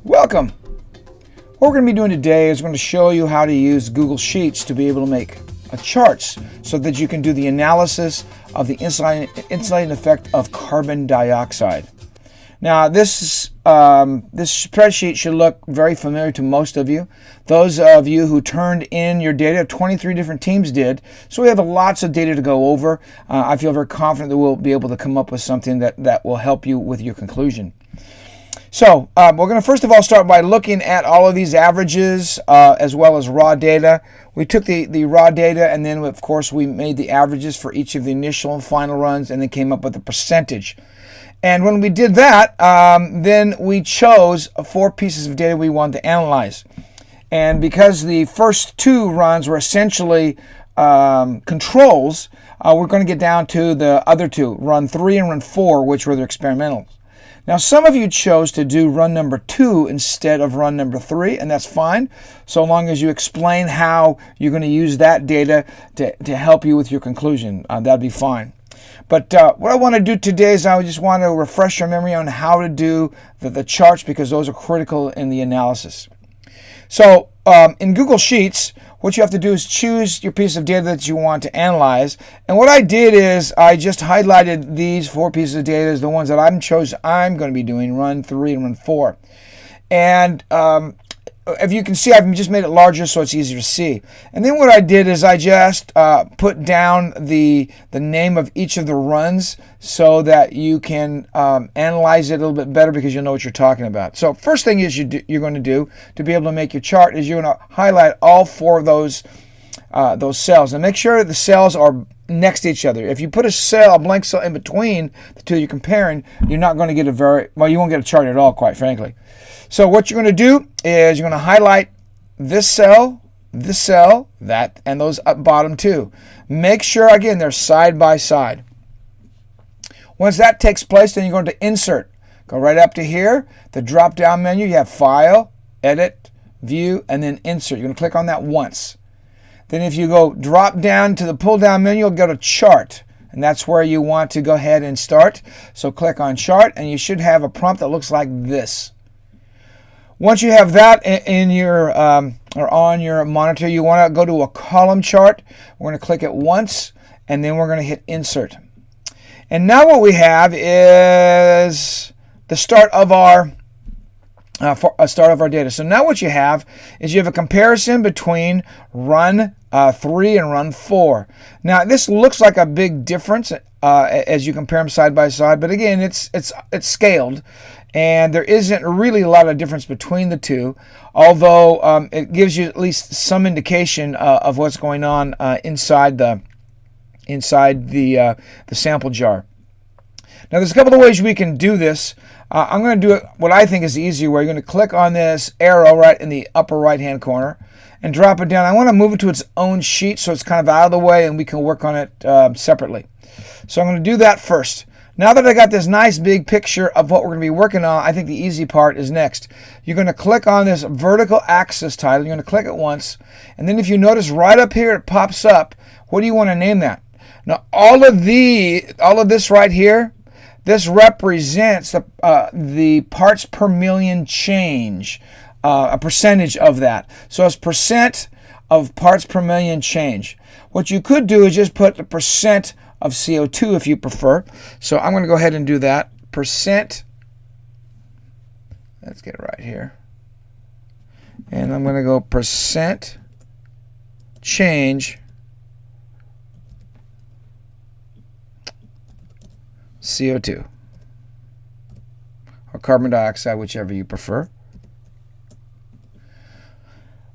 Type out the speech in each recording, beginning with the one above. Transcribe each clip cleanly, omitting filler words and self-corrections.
Welcome. What we're going to be doing today is going to show you how to use Google Sheets to be able to make charts so that you can do the analysis of the insulating effect of carbon dioxide. Now this spreadsheet should look very familiar to most of you. Those of you who turned in your data, 23 different teams did, so we have lots of data to go over. I feel very confident that we'll be able to come up with something that will help you with your conclusion. So we're going to first of all start by looking at all of these averages as well as raw data. We took the raw data and then of course we made the averages for each of the initial and final runs and then came up with a percentage. And when we did that, then we chose 4 pieces of data we wanted to analyze. And because the first 2 runs were essentially controls, we're going to get down to the other 2, run 3 and run 4, which were the experimentals. Now, some of you chose to do run number 2 instead of run number 3, and that's fine, so long as you explain how you're going to use that data to help you with your conclusion. That'd be fine. But what I want to do today is I just want to refresh your memory on how to do the charts, because those are critical in the analysis. So in Google Sheets, what you have to do is choose your piece of data that you want to analyze. And what I did is I just highlighted these 4 pieces of data as the ones that I'm going to be doing, run 3 and run 4. And if you can see, I've just made it larger so it's easier to see. And then what I did is I just put down the name of each of the runs so that you can analyze it a little bit better, because you'll know what you're talking about. So first thing is you're going to do to be able to make your chart is you're going to highlight all 4 of those cells, and make sure the cells are next to each other. If you put a blank cell in between the 2 you're comparing, you're not going to get you won't get a chart at all, quite frankly. So what you're going to do is you're going to highlight this cell, that, and those up bottom 2. Make sure, again, they're side by side. Once that takes place, then you're going to insert. Go right up to here, the drop-down menu. You have File, Edit, View, and then Insert. You're going to click on that once. Then if you go drop down to the pull-down menu, you'll go to Chart. And that's where you want to go ahead and start. So click on Chart, and you should have a prompt that looks like this. Once you have that in your or on your monitor, you want to go to a column chart. We're going to click it once, and then we're going to hit Insert. And now what we have is the start of our data. So now what you have is you have a comparison between run 3 and run 4. Now this looks like a big difference as you compare them side by side, but again, it's scaled, and there isn't really a lot of difference between the 2, although it gives you at least some indication of what's going on inside the sample jar. Now there's a couple of ways we can do this. I'm going to do it what I think is the easier way. You're going to click on this arrow right in the upper right hand corner and drop it down. I want to move it to its own sheet so it's kind of out of the way and we can work on it separately. So I'm going to do that first. Now that I got this nice big picture of what we're going to be working on, I think the easy part is next. You're going to click on this vertical axis title. You're going to click it once, and then if you notice right up here it pops up. What do you want to name that? Now all of this right here, this represents the parts per million change, a percentage of that. So it's percent of parts per million change. What you could do is just put the percent of CO2 if you prefer. So I'm going to go ahead and do that. Percent. Let's get it right here. And I'm going to go percent change CO2 or carbon dioxide, whichever you prefer.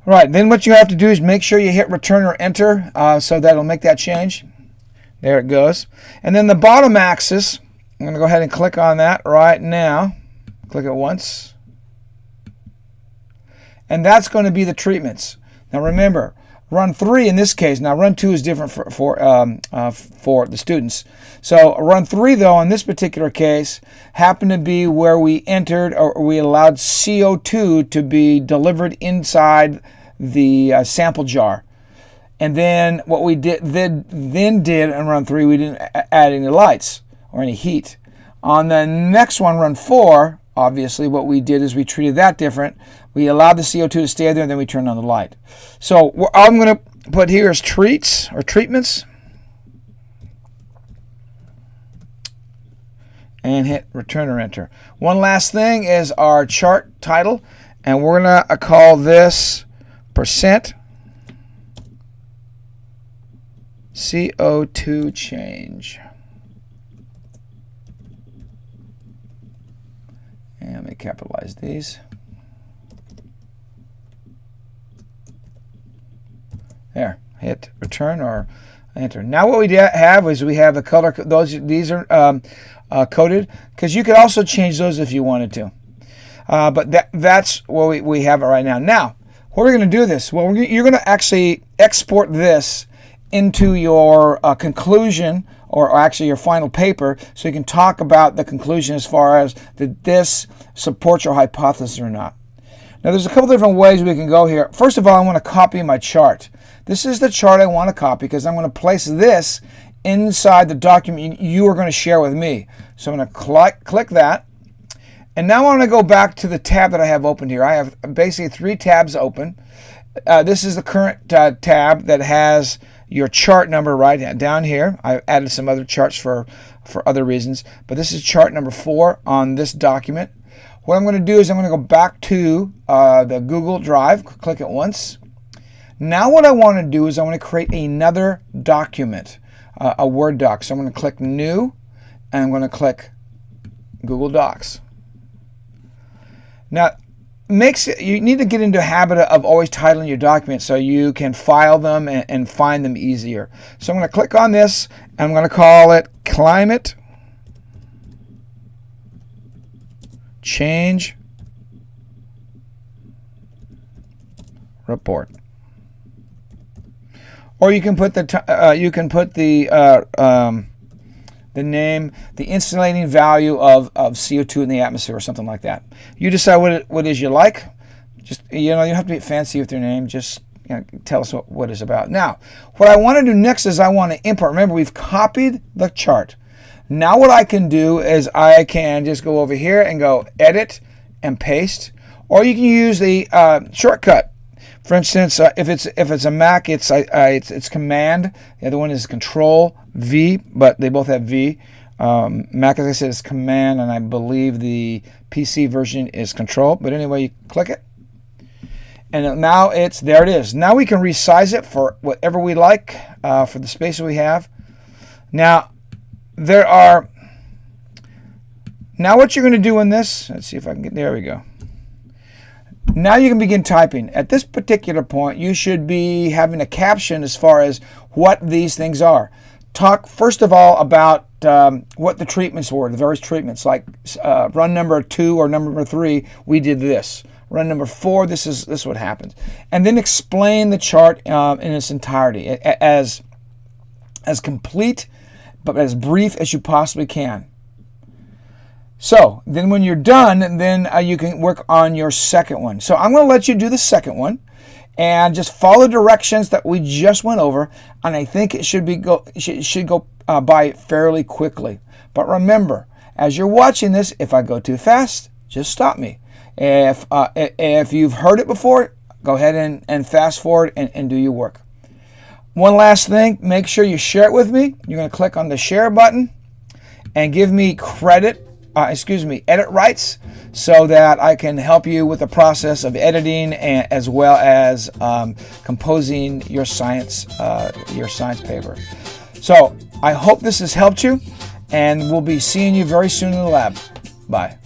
All right, then what you have to do is make sure you hit return or enter so that'll make that change. There it goes. And then the bottom axis, I'm going to go ahead and click on that right now. Click it once. And that's going to be the treatments. Now remember, run 3 in this case. Now run 2 is different for the students. So run 3 though in this particular case happened to be where we entered or we allowed CO2 to be delivered inside the sample jar. And then what we did in run 3, we didn't add any lights or any heat. On the next one, run 4, obviously what we did is we treated that different. We allowed the CO2 to stay there, and then we turned on the light. So what I'm going to put here is treats or treatments. And hit return or enter. One last thing is our chart title, and we're going to call this percent CO2 change. And let me capitalize these. There, hit return or enter. Now what we have is we have the color. These are coded, because you could also change those if you wanted to. But that's what we have it right now. Now, what we're going to do this? Well, you're going to actually export this into your conclusion, or actually your final paper, so you can talk about the conclusion as far as did this support your hypothesis or not. Now, there's a couple different ways we can go here. First of all, I want to copy my chart. This is the chart I want to copy, because I'm going to place this inside the document you are going to share with me. So I'm going to click that. And now I want to go back to the tab that I have opened here. I have basically 3 tabs open. This is the current tab that has your chart number right down here. I added some other charts for other reasons, but this is chart number 4 on this document. What I'm going to do is I'm going to go back to the Google Drive, click it once. Now what I want to do is I want to create another document, a Word doc. So I'm going to click New, and I'm going to click Google Docs. Now, you need to get into a habit of always titling your documents so you can file them and find them easier. So I'm going to click on this, and I'm going to call it Climate Change Report. Or you can put the name, the insulating value of CO2 in the atmosphere, or something like that. You decide what it is you like. Just, you don't have to be fancy with your name. Just tell us what it's about. Now, what I want to do next is I want to import. Remember, we've copied the chart. Now what I can do is I can just go over here and go edit and paste, or you can use the shortcut. For instance, if it's a Mac, it's Command. The other one is Control V, but they both have V. Mac, as I said, is Command, and I believe the PC version is Control. But anyway, you click it, and now there it is. Now we can resize it for whatever we like for the space we have. Now what you're going to do in this, let's see if I can get, there we go. Now you can begin typing. At this particular point, you should be having a caption as far as what these things are. Talk first of all about what the treatments were, the various treatments, like run number 2 or number 3, we did this. Run number 4, this is what happened. And then explain the chart in its entirety, as complete but as brief as you possibly can. So then when you're done, then you can work on your second one. So I'm going to let you do the second one and just follow directions that we just went over, and I think it should go by fairly quickly. But remember, as you're watching this, if I go too fast, just stop me. If you've heard it before, go ahead and fast forward and do your work. One last thing, make sure you share it with me. You're going to click on the share button and give me edit rights, so that I can help you with the process of editing as well as composing your science paper. So I hope this has helped you, and we'll be seeing you very soon in the lab. Bye.